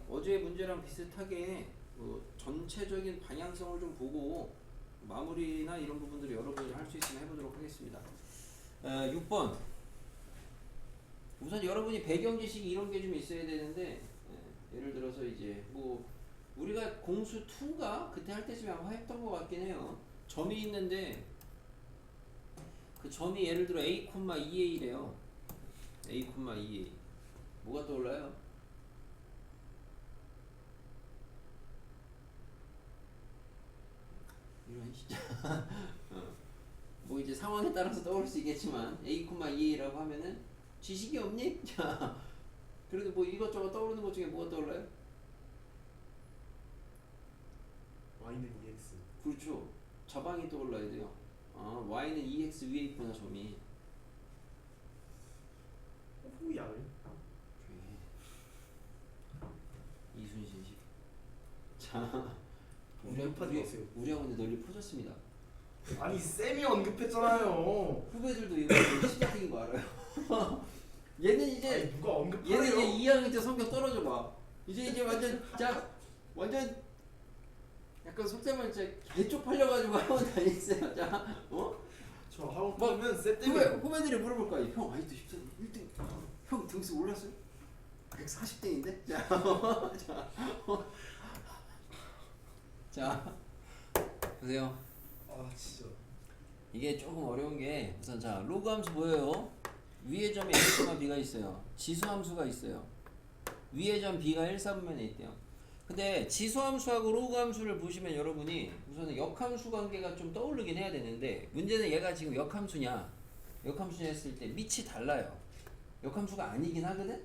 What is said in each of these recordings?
어제 문제랑 비슷하게 전체적인 방향성을 좀 보고 마무리나 이런 부분들을 여러분이 할 수 있으면 해보도록 하겠습니다. 6번. 우선 여러분이 배경 지식이 이런 게 좀 있어야 되는데, 예를 들어서 이제 뭐 우리가 공수 2가 그때 할 때쯤에 아마 했던 것 같긴 해요. 점이 있는데 그 점이 예를 들어 a,2a래요. a,2a. 뭐가 떠올라요? 이런 진짜. 뭐 이제 상황에 따라서 떠올 수 있겠지만 a,2a라고 하면은 지식이 없니? 자, 그래도 뭐 이것저것 떠오르는 것 중에 뭐가 떠올라요? y는 2x. 그렇죠. 자방이 떠올라야 돼요. y는 2x 위에 있구나 점이. 후야. 이순신식. 자, 언급하지 마세요. 우리 학원에 널리 퍼졌습니다. 아니 쌤이 언급했잖아요. 후배들도 이거 시작인 거 알아요. 얘는 이제 아니, 누가 언급하래요? 얘는 이제 2학년 때 성격 떨어져 봐. 이제 완전 자 완전 약간 속되면 이제 개쪽 팔려가지고 학원 다니세요. 자, 저 학원 뭐, 가면 쌤 때문에. 후배들이 물어볼 거야. 형 아직도 1등 형 등수 올랐어요? 140등인데? 자, 자 보세요. 아 진짜. 이게 조금 어려운 게 우선 자 로그 함수 뭐예요? 위의 점에 a, b가 있어요. 지수 함수가 있어요. 위의 점 b가 1, 4분면에 있대요. 근데 지수 함수하고 로그 함수를 보시면 여러분이 우선은 역함수 관계가 좀 떠오르긴 해야 되는데 문제는 얘가 지금 역함수냐 했을 때 밑이 달라요. 역함수가 아니긴 하거든?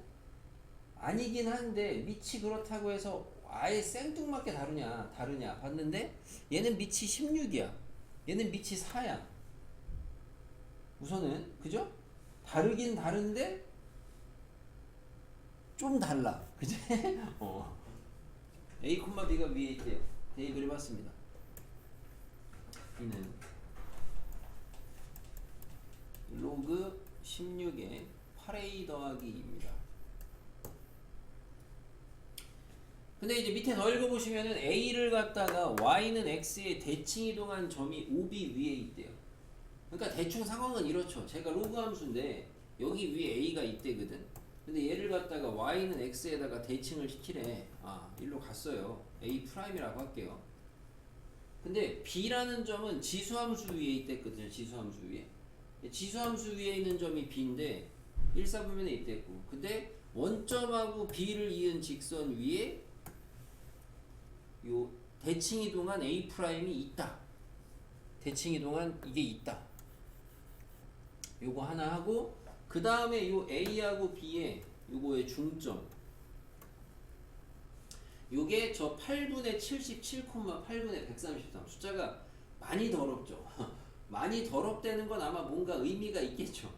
아니긴 한데 밑이 그렇다고 해서 아예 생뚱맞게 다르냐 봤는데 얘는 밑이 16이야. 얘는 밑이 4야. 우선은 그죠? 다르긴 다른데 좀 달라. 그지? A, B가 위에 있대요. 대입을 해봤습니다. B는 로그 16에 8A 더하기 2입니다. 근데 이제 밑에 더 읽어보시면은 A를 갖다가 Y는 X에 대칭 이동한 점이 OB 위에 있대요. 그러니까 대충 상황은 이렇죠. 제가 로그 함수인데 여기 위에 A가 있대거든. 근데 얘를 갖다가 Y는 X에다가 대칭을 시키래. 일로 갔어요. A 프라임이라고 할게요. 근데 B라는 점은 지수함수 위에 있댔거든요. 지수함수 위에. 지수함수 위에 있는 점이 B인데 1, 4분면에 있댔고. 근데 원점하고 B를 이은 직선 위에 요 대칭 이동한 A 프라임이 있다. 대칭 이동한 이게 있다. 요거 하나 하고 그 다음에 요 A하고 B의 요거의 중점 요게 저 8분의 77, 8분의 133 숫자가 많이 더럽죠. 많이 더럽다는 건 아마 뭔가 의미가 있겠죠.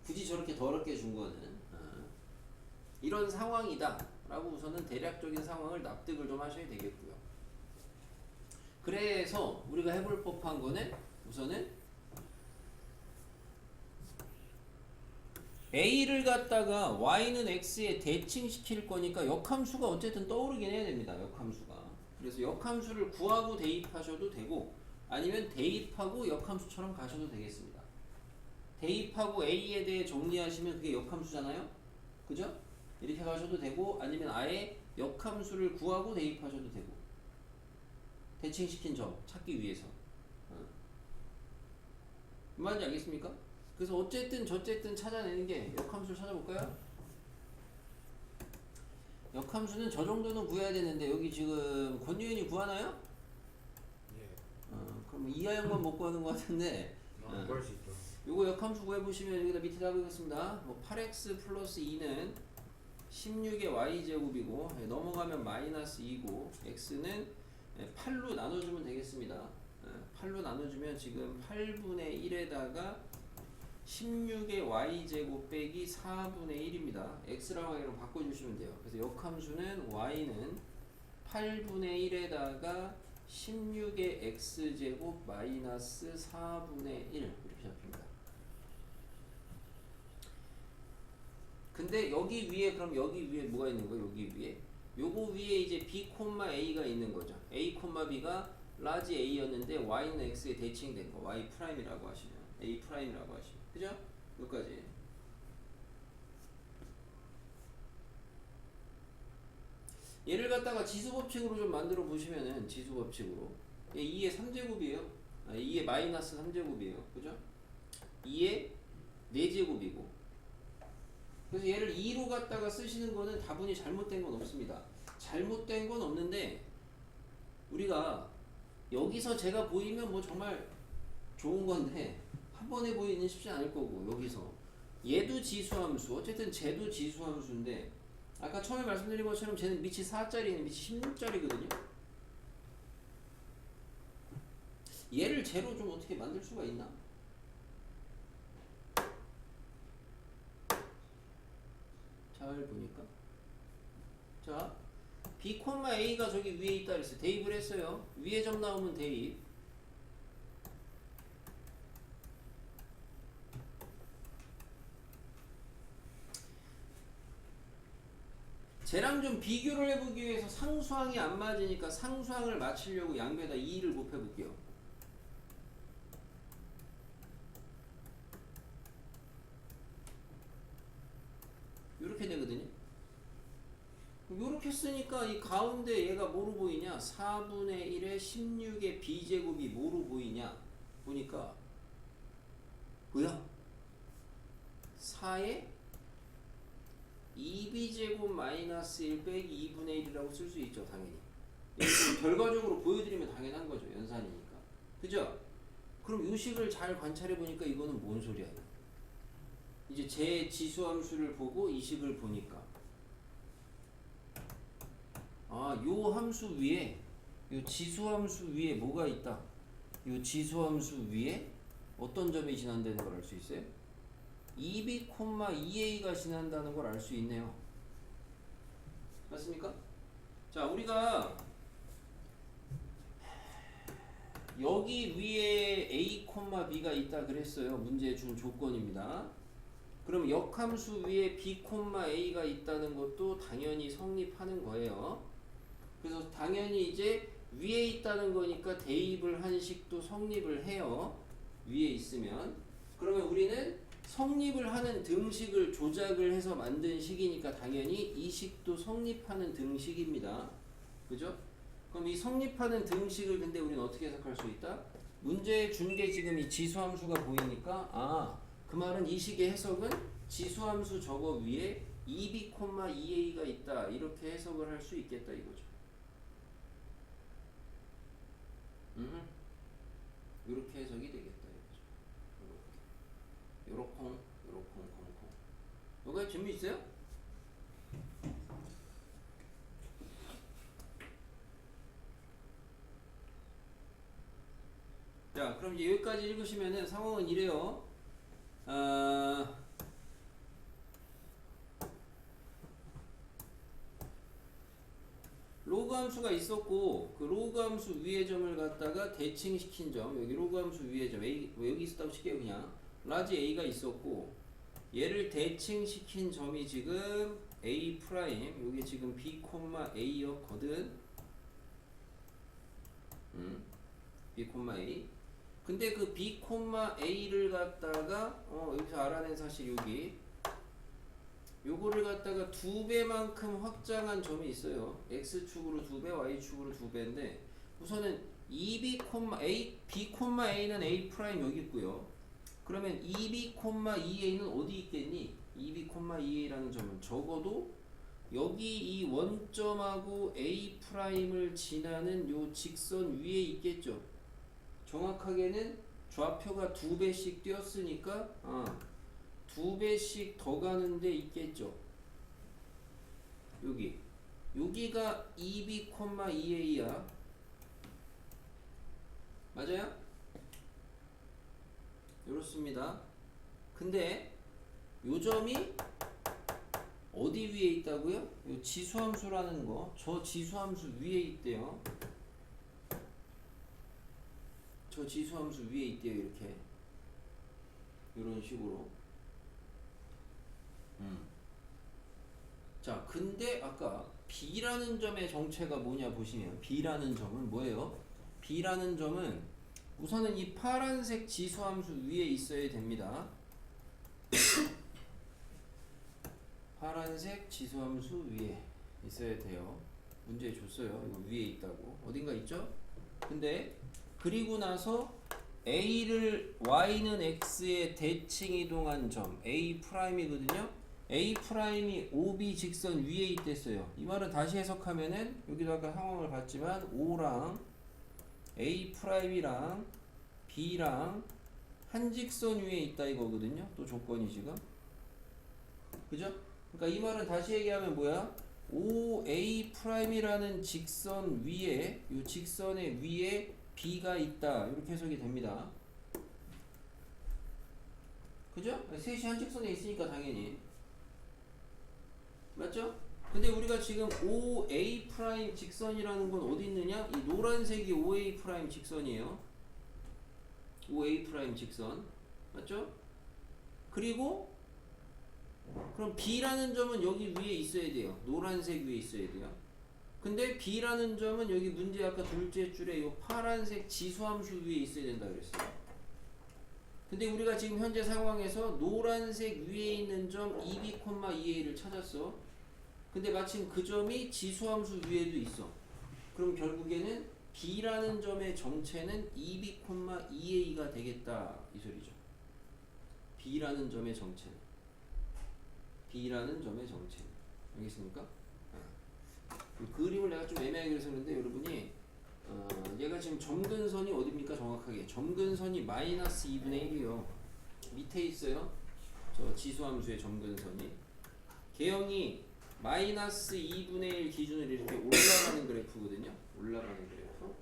굳이 저렇게 더럽게 준 거는 이런 상황이다 라고 우선은 대략적인 상황을 납득을 좀 하셔야 되겠고요. 그래서 우리가 해볼 법한 거는 우선은 A를 갖다가 Y는 X에 대칭시킬 거니까 역함수가 어쨌든 떠오르긴 해야 됩니다. 역함수가. 그래서 역함수를 구하고 대입하셔도 되고 아니면 대입하고 역함수처럼 가셔도 되겠습니다. 대입하고 A에 대해 정리하시면 그게 역함수잖아요. 그죠? 이렇게 가셔도 되고 아니면 아예 역함수를 구하고 대입하셔도 되고 대칭시킨 점 찾기 위해서. 말인지 알겠습니까? 그래서 어쨌든 저쨌든 찾아내는 게 역함수를 찾아볼까요? 역함수는 저 정도는 구해야 되는데 여기 지금 권유인이 구하나요? 예. 그럼 이하영만 못 구하는 것 같은데 구할 수 있죠. 요거 역함수 구해보시면 여기다 밑에다 하겠습니다. 뭐 8x 플러스 2는 16의 y제곱이고 넘어가면 마이너스 2고 x는 8로 나눠주면 되겠습니다. 8로 나눠주면 지금 8분의 1에다가 16의 y제곱 빼기 4분의 1입니다. x랑 y로 바꿔주시면 돼요. 그래서 역함수는 y는 8분의 1에다가 16의 x제곱 마이너스 4분의 1 이렇게 잡힙니다. 근데 여기 위에 그럼 여기 위에 뭐가 있는 거예요? 여기 위에 요거 위에 이제 b, a가 있는 거죠. a, b가 라지 a였는데 y는 x에 대칭된 거 y 프라임이라고 하시면 a 프라임이라고 하시면 그죠? 여기까지. 얘를 갖다가 지수법칙으로 좀 만들어 보시면은 지수법칙으로 2의 3제곱이에요. 2의 마이너스 3제곱이에요. 그죠? 2의 4제곱이고 그래서 얘를 2로 갖다가 쓰시는 거는 다분히 잘못된 건 없습니다. 잘못된 건 없는데 우리가 여기서 제가 보이면 뭐 정말 좋은 건데 한 번에 보이는 쉽지 않을 거고 여기서 얘도 지수함수 어쨌든 쟤도 지수함수인데 아까 처음에 말씀드린 것처럼 쟤는 밑이 4짜리는 밑이 16짜리거든요. 얘를 쟤로 좀 어떻게 만들 수가 있나? 잘 보니까 자 b, a가 저기 위에 있다 그랬어요. 대입을 했어요. 위에 점 나오면 대입 쟤랑 좀 비교를 해보기 위해서 상수항이 안 맞으니까 상수항을 맞추려고 양배에다 2를 곱해볼게요. 이렇게 되거든요. 이렇게 쓰니까 이 가운데 얘가 뭐로 보이냐? 4분의 1에 16의 b제곱이 뭐로 보이냐? 보니까 뭐야? 4의 2b제곱 마이너스 1 빼기 2분의 1이라고 쓸 수 있죠. 당연히. 이거 결과적으로 보여드리면 당연한 거죠. 연산이니까. 그죠? 그럼 이 식을 잘 관찰해 보니까 이거는 뭔 소리야? 이제 제 지수함수를 보고 이 식을 보니까 요 함수 위에 요 지수함수 위에 뭐가 있다? 요 지수함수 위에 어떤 점이 지난다는 걸 알 수 있어요? 2b, 2a가 지난다는 걸 알 수 있네요. 맞습니까? 자, 우리가 여기 위에 a, b가 있다 그랬어요. 문제에 준 조건입니다. 그럼 역함수 위에 b, a가 있다는 것도 당연히 성립하는 거예요. 그래서 당연히 이제 위에 있다는 거니까 대입을 한 식도 성립을 해요. 위에 있으면. 그러면 우리는 성립을 하는 등식을 조작을 해서 만든 식이니까 당연히 이 식도 성립하는 등식입니다. 그죠? 그럼 이 성립하는 등식을 근데 우리는 어떻게 해석할 수 있다? 문제에 준 게 지금 이 지수함수가 보이니까 그 말은 이 식의 해석은 지수함수 저거 위에 2b, 2a가 있다 이렇게 해석을 할 수 있겠다 이거죠. 이렇게 해석이 되겠다 이거죠. 요렇콩 콩콩. 뭐가 질문 있어요? 자, 그럼 이제 여기까지 읽으시면은 상황은 이래요. 로그 함수가 있었고 그 로그 함수 위의 점을 갖다가 대칭시킨 점 여기 로그 함수 위의 점 A 여기 있었다고 칠게요. 그냥 라지 A가 있었고 얘를 대칭시킨 점이 지금 A 프라임 여기 지금 B, A였거든. B, A 근데 그 B, A를 갖다가 여기서 알아낸 사실 여기 요거를 갖다가 2배만큼 확장한 점이 있어요. X축으로 2배, Y축으로 2배인데 우선은 2B, A, B, A는 A 프라임 여기 있고요. 그러면 2B, 2A는 어디 있겠니? 2B, 2A라는 점은 적어도 여기 이 원점하고 A 프라임을 지나는 요 직선 위에 있겠죠. 정확하게는 좌표가 2배씩 띄었으니까 2배씩 더 가는 데 있겠죠. 여기가 2B, 2A야. 맞아요? 이렇습니다. 근데 요 점이 어디 위에 있다고요? 요 지수함수라는 거, 저 지수함수 위에 있대요. 저 지수함수 위에 있대요. 이렇게 이런 식으로. 자, 근데 아까 B라는 점의 정체가 뭐냐 보시면 B라는 점은 뭐예요? B라는 점은 우선은 이 파란색 지수함수 위에 있어야 됩니다. 파란색 지수함수 위에 있어야 돼요. 문제 줬어요. 이거 위에 있다고. 어딘가 있죠? 근데 그리고 나서 A를 Y는 X에 대칭 이동한 점 A'이거든요. A'이 OB 직선 위에 있댔어요. 이 말은 다시 해석하면은 여기도 아까 상황을 봤지만 O랑 A'이랑 B랑 한 직선 위에 있다 이거거든요. 또 조건이 지금. 그죠? 그러니까 이 말은 다시 얘기하면 뭐야? OA'이라는 직선 위에 이 직선의 위에 B가 있다. 이렇게 해석이 됩니다. 그죠? 셋이 한 직선에 있으니까 당연히. 맞죠? 근데 우리가 지금 OA' 직선이라는 건 어디 있느냐? 이 노란색이 OA' 직선이에요. OA' 직선. 맞죠? 그리고 그럼 B라는 점은 여기 위에 있어야 돼요. 노란색 위에 있어야 돼요. 근데 B라는 점은 여기 문제 아까 둘째 줄에 이 파란색 지수함수 위에 있어야 된다 그랬어요. 근데 우리가 지금 현재 상황에서 노란색 위에 있는 점 2B, 2A를 찾았어. 근데 마침 그 점이 지수함수 위에도 있어. 그럼 결국에는 B라는 점의 정체는 2B, 2A가 되겠다 이 소리죠. B라는 점의 정체는. B라는 점의 정체. 알겠습니까? 그 그림을 내가 좀 애매하게 그렸었는데 여러분이 얘가 지금 점근선이 어딥니까 정확하게? 점근선이 마이너스 2분의 1이요. 밑에 있어요. 저 지수함수의 점근선이. 개형이 마이너스 2분의 1 기준으로 이렇게 올라가는 그래프거든요. 올라가는 그래프.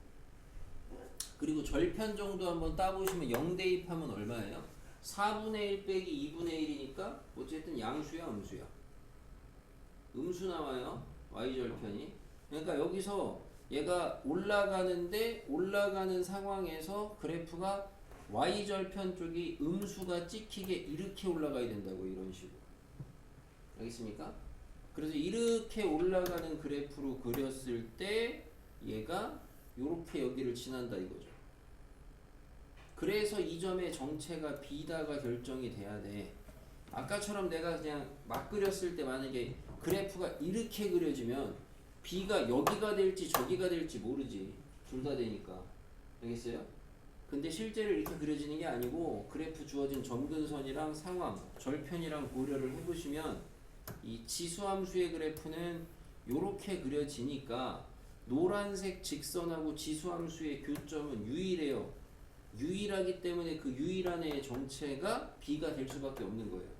그리고 절편 정도 한번 따보시면 0 대입하면 얼마예요? 4분의 1 빼기 2분의 1이니까 어쨌든 양수야 음수야? 음수 나와요. y절편이. 그러니까 여기서 얘가 올라가는데 올라가는 상황에서 그래프가 y절편 쪽이 음수가 찍히게 이렇게 올라가야 된다고 이런 식으로. 알겠습니까? 그래서 이렇게 올라가는 그래프로 그렸을 때 얘가 요렇게 여기를 지난다 이거죠. 그래서 이 점의 정체가 B다가 결정이 돼야 돼. 아까처럼 내가 그냥 막 그렸을 때 만약에 그래프가 이렇게 그려지면 B가 여기가 될지 저기가 될지 모르지. 둘 다 되니까. 알겠어요? 근데 실제로 이렇게 그려지는 게 아니고 그래프 주어진 점근선이랑 상황, 절편이랑 고려를 해보시면 이 지수함수의 그래프는 요렇게 그려지니까 노란색 직선하고 지수함수의 교점은 유일해요. 유일하기 때문에 그 유일한 애의 정체가 B가 될 수밖에 없는 거예요.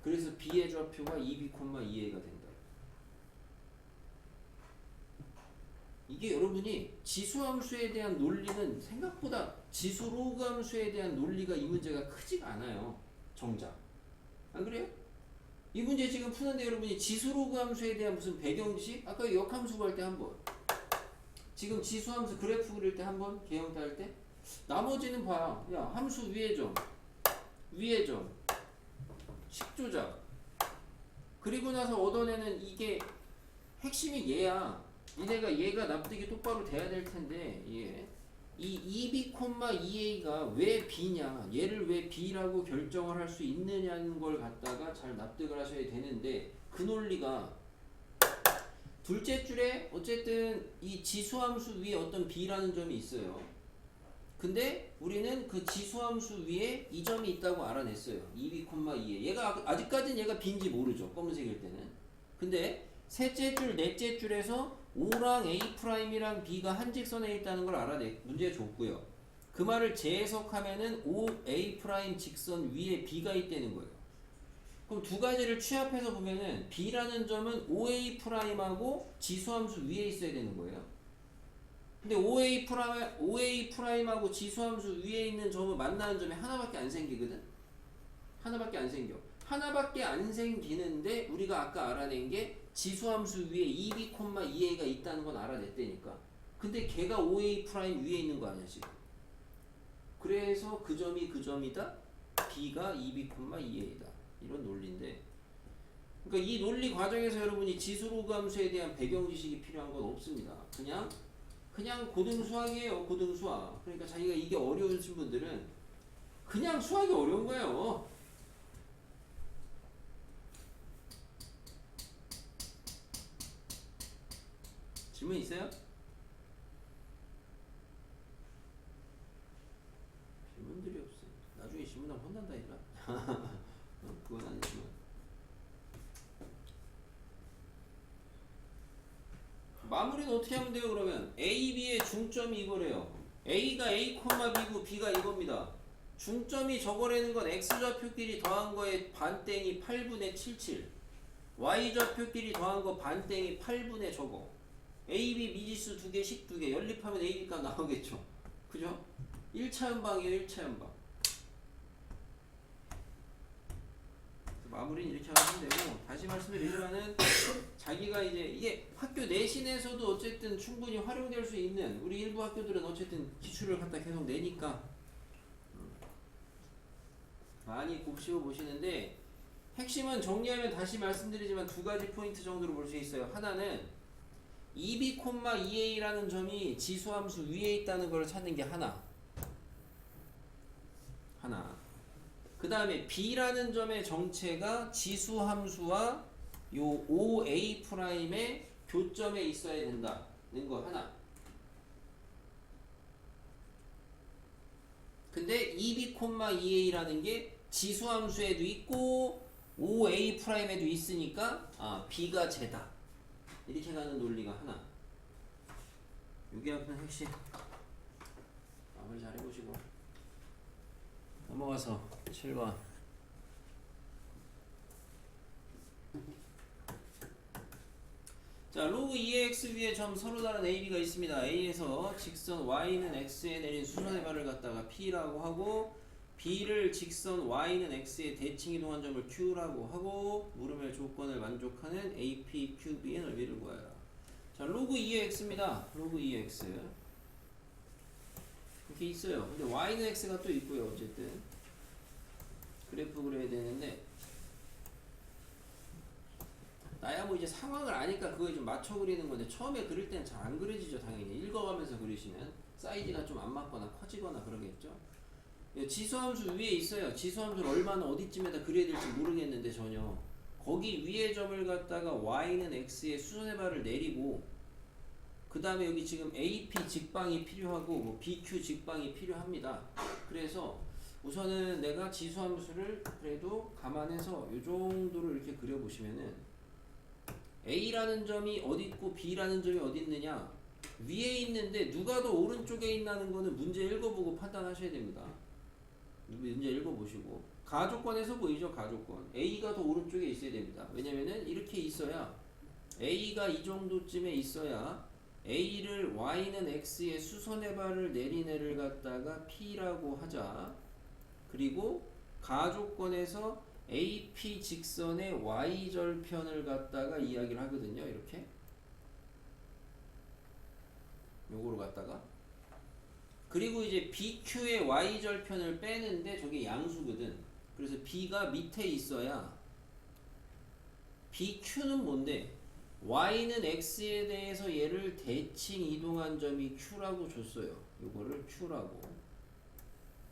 그래서 B의 좌표가 2B, 2A가 된다. 이게 여러분이 지수함수에 대한 논리는 생각보다 지수 로그 함수에 대한 논리가 이 문제가 크지가 않아요. 정작. 안 그래요? 이 문제 지금 푸는데 여러분이 지수 로그 함수에 대한 무슨 배경지식? 아까 역함수 구할 때 한번 지금 지수함수 그래프 그릴 때 한번 개형 딸 때 나머지는 봐. 야 함수 위에 점 위에 점 식조작 그리고 나서 얻어내는 이게 핵심이 얘야. 얘가 납득이 똑바로 돼야 될 텐데 이 2B, 2A가 왜 B냐 얘를 왜 B라고 결정을 할 수 있느냐는 걸 갖다가 잘 납득을 하셔야 되는데 그 논리가 둘째 줄에 어쨌든 이 지수함수 위에 어떤 B라는 점이 있어요. 근데 우리는 그 지수함수 위에 이 점이 있다고 알아냈어요. 2B, 2A. 얘가 아직까지는 얘가 B인지 모르죠. 검은색일 때는. 근데 셋째 줄, 넷째 줄에서 O랑 A'이랑 B가 한 직선에 있다는 걸 문제 줬고요. 그 말을 재해석하면은 OA' 직선 위에 B가 있다는 거예요. 그럼 두 가지를 취합해서 보면은 B라는 점은 OA'하고 지수함수 위에 있어야 되는 거예요. 근데 OA'하고 지수함수 위에 있는 점을 만나는 점이 하나밖에 안 생기거든? 하나밖에 안 생겨. 하나밖에 안 생기는데 우리가 아까 알아낸 게 지수함수 위에 2B, 2A가 있다는 건 알아냈다니까. 근데 걔가 OA' 위에 있는 거 아니야 지금. 그래서 그 점이 그 점이다. B가 2B, 2A다. 이런 논리인데 그러니까 이 논리 과정에서 여러분이 지수로그 함수에 대한 배경 지식이 필요한 건 없습니다. 그냥 고등수학이에요. 고등수학. 그러니까 자기가 이게 어려우신 분들은 그냥 수학이 어려운 거예요. 질문 있어요? 질문들이 없어요. 나중에 질문하면 혼난다 얘들아. 그건 아니지만 마무리는 어떻게 하면 돼요? 그러면 A, B의 중점이 이거래요. A가 A, B고 B가 이겁니다. 중점이 저거라는 건 X좌표끼리 더한 거에 반땡이 8분의 77, Y좌표끼리 더한 거 반땡이 8분의 저거. A, B 미지수 2개, 식 2개 연립하면 A, B가 나오겠죠. 그죠? 1차 연방이에요. 1차 연방. 마무리는 이렇게 하면 되고, 다시 말씀드리지만은 자기가 이제 이게 학교 내신에서도 어쨌든 충분히 활용될 수 있는, 우리 일부 학교들은 어쨌든 기출을 갖다 계속 내니까 많이 곱씹어 보시는데, 핵심은 정리하면 다시 말씀드리지만 두 가지 포인트 정도로 볼 수 있어요. 하나는 2b, 2a라는 점이 지수함수 위에 있다는 걸 찾는 게 하나. 그 다음에 b라는 점의 정체가 지수함수와 요 OA'의 교점에 있어야 된다는 거 하나. 근데 2b, 2a라는 게 지수함수에도 있고 OA'에도 있으니까 b가 제다. 이렇게 가는 논리가 하나. 요게 앞은 핵심. 마무리 잘 해보시고 넘어가서 7번. 자, 로그 2x 위에 점 서로 다른 AB가 있습니다. A에서 직선 Y는 X에 내린 수선의 발을 갖다가 P라고 하고, B를 직선 Y는 X에 대칭 이동한 점을 Q라고 하고, 물음의 조건을 만족하는 AP, QB의 넓이를 구하여라. 자, 로그 2x입니다. 로그 2x. 이렇게 있어요. 근데 Y는 X가 또 있고요. 어쨌든 그래프 그려야 되는데, 나야 뭐 이제 상황을 아니까 그거에 좀 맞춰 그리는 건데, 처음에 그릴 때는 잘 안 그려지죠. 당연히 읽어가면서 그리시면 사이즈가 좀 안 맞거나 커지거나 그러겠죠. 지수함수 위에 있어요. 지수함수를 얼마나 어디쯤에다 그려야 될지 모르겠는데 전혀. 거기 위에 점을 갖다가 Y는 X에 수선의 발을 내리고, 그 다음에 여기 지금 AP 직방이 필요하고 뭐 BQ 직방이 필요합니다. 그래서 우선은 내가 지수함수를 그래도 감안해서 이 정도로 이렇게 그려보시면은, A라는 점이 어디 있고 B라는 점이 어디 있느냐, 위에 있는데 누가 더 오른쪽에 있다는 거는 문제 읽어보고 판단하셔야 됩니다. 문제 읽어보시고 가조건에서 보이죠. 가조건 A가 더 오른쪽에 있어야 됩니다. 왜냐면은 이렇게 있어야, A가 이 정도쯤에 있어야 A를 Y는 X에 수선의 발을 내린 애를 갖다가 P라고 하자. 그리고 가조건에서 AP 직선의 Y절편을 갖다가 이야기를 하거든요. 이렇게 요거로 갖다가, 그리고 이제 BQ의 Y절편을 빼는데 저게 양수거든. 그래서 B가 밑에 있어야, BQ는 뭔데? Y는 X에 대해서 얘를 대칭 이동한 점이 Q라고 줬어요. 요거를 Q라고.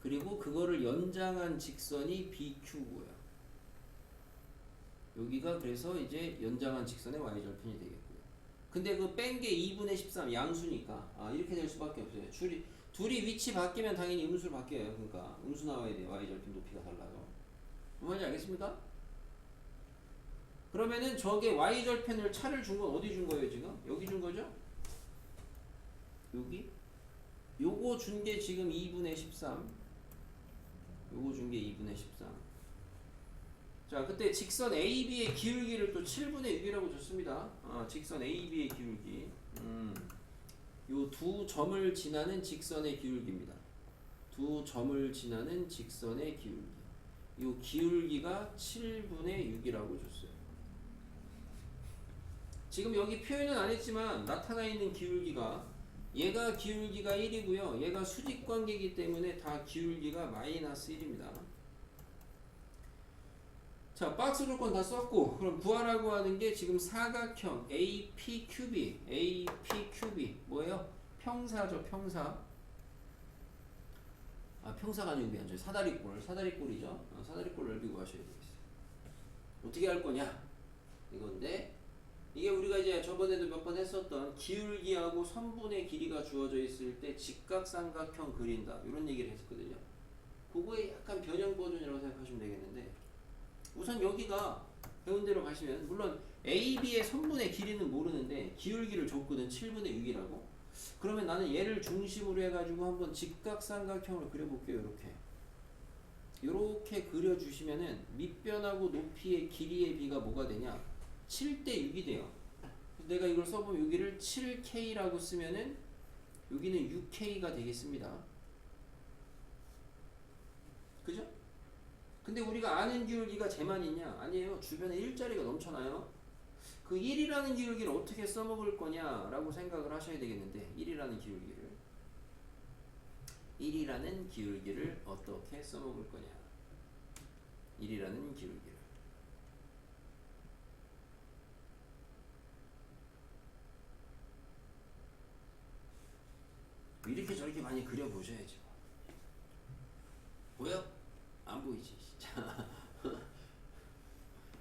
그리고 그거를 연장한 직선이 BQ고요. 여기가 그래서 이제 연장한 직선의 Y절편이 되겠고요. 근데 그 뺀 게 2분의 13 양수니까 이렇게 될 수밖에 없어요. 둘이 위치 바뀌면 당연히 음수로 바뀌어요. 그러니까 음수 나와야 돼요. Y절편 높이가 달라요. 무슨 말인지 알겠습니까? 그러면은 저게 Y절편을 차를 준 건 어디 준 거예요 지금? 여기 준 거죠? 여기? 요거 준 게 지금 2분의 13. 요거 준 게 2분의 13. 자, 그때 직선 AB의 기울기를 또 7분의 6이라고 줬습니다. 직선 AB의 기울기. 요 두 점을 지나는 직선의 기울기입니다. 두 점을 지나는 직선의 기울기. 요 기울기가 7분의 6이라고 줬어요. 지금 여기 표현은 안 했지만 나타나 있는 기울기가, 얘가 기울기가 1이고요. 얘가 수직관계이기 때문에 다 기울기가 마이너스 1입니다. 자, 박스 조건 다 썼고, 그럼 구하라고 하는 게 지금 사각형 AP 큐비, AP 큐비 뭐예요? 평사죠, 평사. 아, 평사가 아니고 미안, 저희 사다리꼴, 사다리꼴이죠. 사다리꼴 넓이 구하셔야 되겠어요. 어떻게 할 거냐? 이건데 이게 우리가 이제 저번에도 몇 번 했었던 기울기하고 선분의 길이가 주어져 있을 때 직각삼각형 그린다 이런 얘기를 했었거든요. 그거의 약간 변형 버전이라고 생각하시면 되겠는데, 우선 여기가 배운 대로 가시면, 물론 AB의 선분의 길이는 모르는데 기울기를 줬거든. 7분의 6이라고. 그러면 나는 얘를 중심으로 해가지고 한번 직각삼각형을 그려볼게요. 이렇게 그려주시면은 밑변하고 높이의 길이의 비가 뭐가 되냐? 7대 6이 돼요. 내가 이걸 써보면 여기를 7K라고 쓰면은 여기는 6K가 되겠습니다. 그죠? 근데 우리가 아는 기울기가 쟤만 있냐? 아니에요. 주변에 일자리가 넘쳐나요. 그 1이라는 기울기를 어떻게 써먹을 거냐라고 생각을 하셔야 되겠는데, 1이라는 기울기를 어떻게 써먹을 거냐? 1이라는 기울기를. 이렇게 저렇게 많이 그려보셔야죠. 보여? 안 보이지? 자,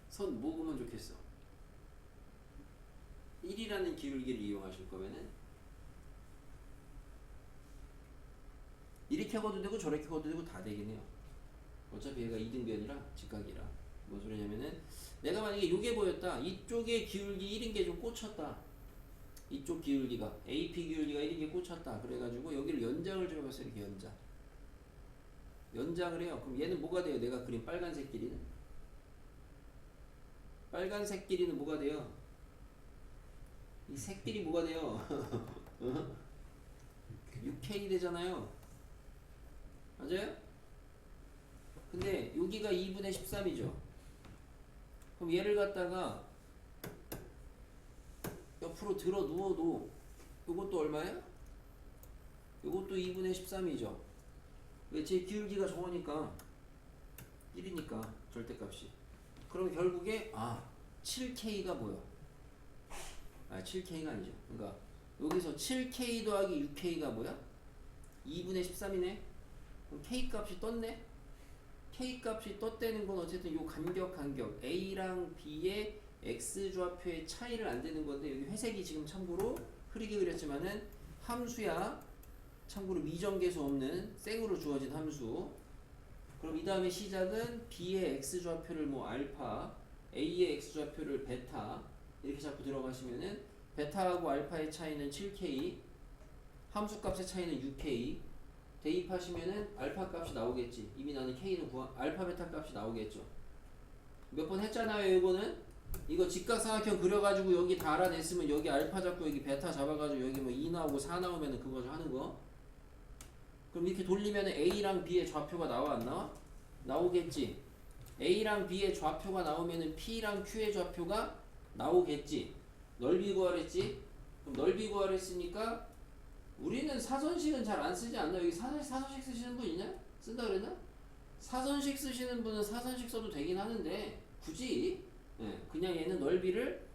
선 뭐 그으면 좋겠어? 1이라는 기울기를 이용하실 거면은 이렇게 하고도 되고 저렇게 하고도 되고 다 되긴 해요. 어차피 얘가 이등변이라 직각이라. 뭔 소리냐면은, 내가 만약에 요게 보였다. 이쪽에 기울기 1인 게 좀 꽂혔다. 이쪽 기울기가 AP 기울기가 1인 게 꽂혔다. 그래가지고 여기를 연장을 좀 해봤어요. 이렇게 연장을 해요. 그럼 얘는 뭐가 돼요? 내가 그린 빨간색 길이는 뭐가 돼요? 이 색들이 뭐가 돼요? 6K 되잖아요. 맞아요? 근데 여기가 2분의 13이죠. 그럼 얘를 갖다가 옆으로 들어 누워도 이것도 얼마야? 이것도 2분의 13이죠. 왜? 제 기울기가 저거니까 1이니까 절대값이. 그럼 결국에 7K가 뭐야? 7K가 아니죠. 그러니까 여기서 7K 더하기 6K가 뭐야? 2분의 13이네. 그럼 K값이 떴네. K값이 떴다는 건 어쨌든 요 간격 A랑 B의 X좌표의 차이를 안 되는 건데, 여기 회색이 지금 참고로 흐리게 그렸지만은 함수야. 참고로 미정계수 없는 생으로 주어진 함수. 그럼 이 다음에 시작은 B의 X좌표를 뭐 알파, A의 X좌표를 베타 이렇게 잡고 들어가시면은 베타하고 알파의 차이는 7K, 함수값의 차이는 6K 대입하시면은 알파 값이 나오겠지. 이미 나는 K는 알파 베타 값이 나오겠죠. 몇 번 했잖아요. 이거 직각삼각형 그려가지고 여기 다 알아냈으면 여기 알파 잡고 여기 베타 잡아가지고 여기 뭐 2 나오고 4 나오면은 그거 하는 거. 그럼 이렇게 돌리면은 A랑 B의 좌표가 나와 안 나와? 나오겠지. A랑 B의 좌표가 나오면은 P랑 Q의 좌표가 나오겠지. 넓이 구하랬지. 그럼 넓이 구하랬으니까 우리는 사선식은 잘 안 쓰지 않나? 여기 사선식 쓰시는 분 있냐? 쓴다 그랬나? 사선식 쓰시는 분은 사선식 써도 되긴 하는데 굳이 그냥 얘는 넓이를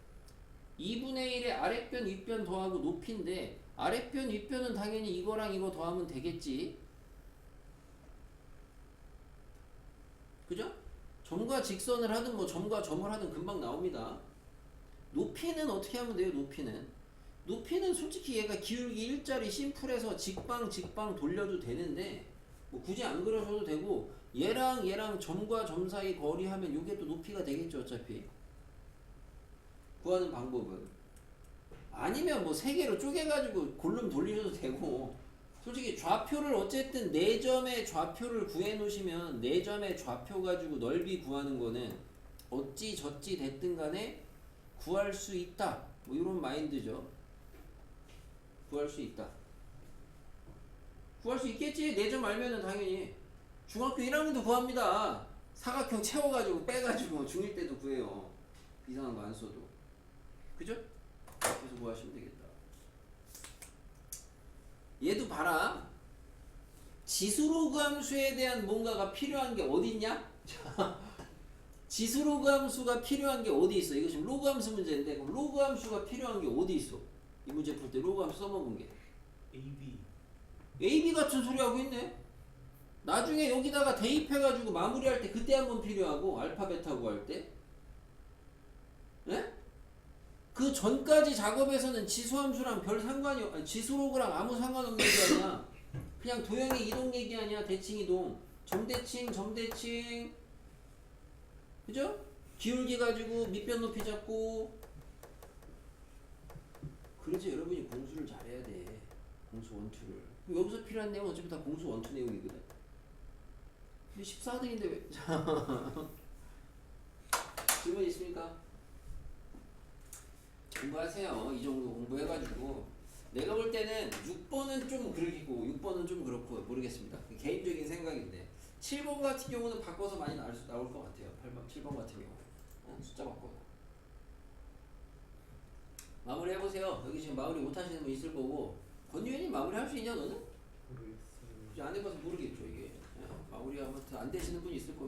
2분의 1의 아랫변 윗변 더하고 높이인데, 아랫변 윗변은 당연히 이거랑 이거 더하면 되겠지. 그죠? 점과 직선을 하든 뭐 점과 점을 하든 금방 나옵니다. 높이는 어떻게 하면 돼요? 높이는 솔직히 얘가 기울기 일자리 심플해서 직방 돌려도 되는데 뭐 굳이 안 그려줘도 되고, 얘랑 점과 점 사이 거리 하면 요게 또 높이가 되겠죠. 어차피 구하는 방법은. 아니면 뭐 3개로 쪼개가지고 골룸 돌리셔도 되고, 솔직히 좌표를 어쨌든 4점의 좌표를 구해 놓으시면 4점의 좌표 가지고 넓이 구하는 거는 어찌 저찌 됐든 간에 구할 수 있다. 뭐 이런 마인드죠. 구할 수 있다. 구할 수 있겠지. 4점 알면은 당연히. 중학교 1학년도 구합니다. 사각형 채워가지고 빼가지고 중1 때도 구해요. 이상한 거 안 써도. 그죠? 그래서 구하시면 되겠다. 얘도 봐라. 지수로그 함수에 대한 뭔가가 필요한 게 어딨냐? 지수 로그 함수가 필요한 게 어디 있어? 이거 지금 로그 함수 문제인데 그럼 로그 함수가 필요한 게 어디 있어? 이 문제 풀 때 로그 함수 써먹은 게 AB. AB 같은 소리 하고 있네. 나중에 여기다가 대입해가지고 마무리할 때 그때 한번 필요하고 알파 베타 구할 때 예? 그 전까지 작업에서는 지수함수랑 별 상관이 아니 지수로그랑 아무 상관없는 게 아니야. 그냥 도형의 이동 얘기 아니야. 대칭 이동 점대칭 점대칭 그죠? 기울기 가지고 밑변 높이 잡고 그러지. 여러분이 공수를 잘해야 돼. 공수 원투를 여기서 필요한 내용은 어차피 다 공수 원투 내용이거든. 근데 14등인데 왜 질문 있습니까? 공부하세요. 이 정도 공부해가지고 내가 볼 때는 6번은 좀 그러고 6번은 좀 그렇고 모르겠습니다. 개인적인 생각인데 7번 같은 경우는 바꿔서 많이 나올 것 같아요. 8번, 7번 같은 경우 숫자 바꿔서 마무리 해보세요. 여기 지금 마무리 못하시는 분 있을 거고 권유현이 마무리 할 수 있냐 너는? 모르겠어요. 안 해봐서 모르겠죠 이게. 마무리 아무튼 안 되시는 분이 있을 거고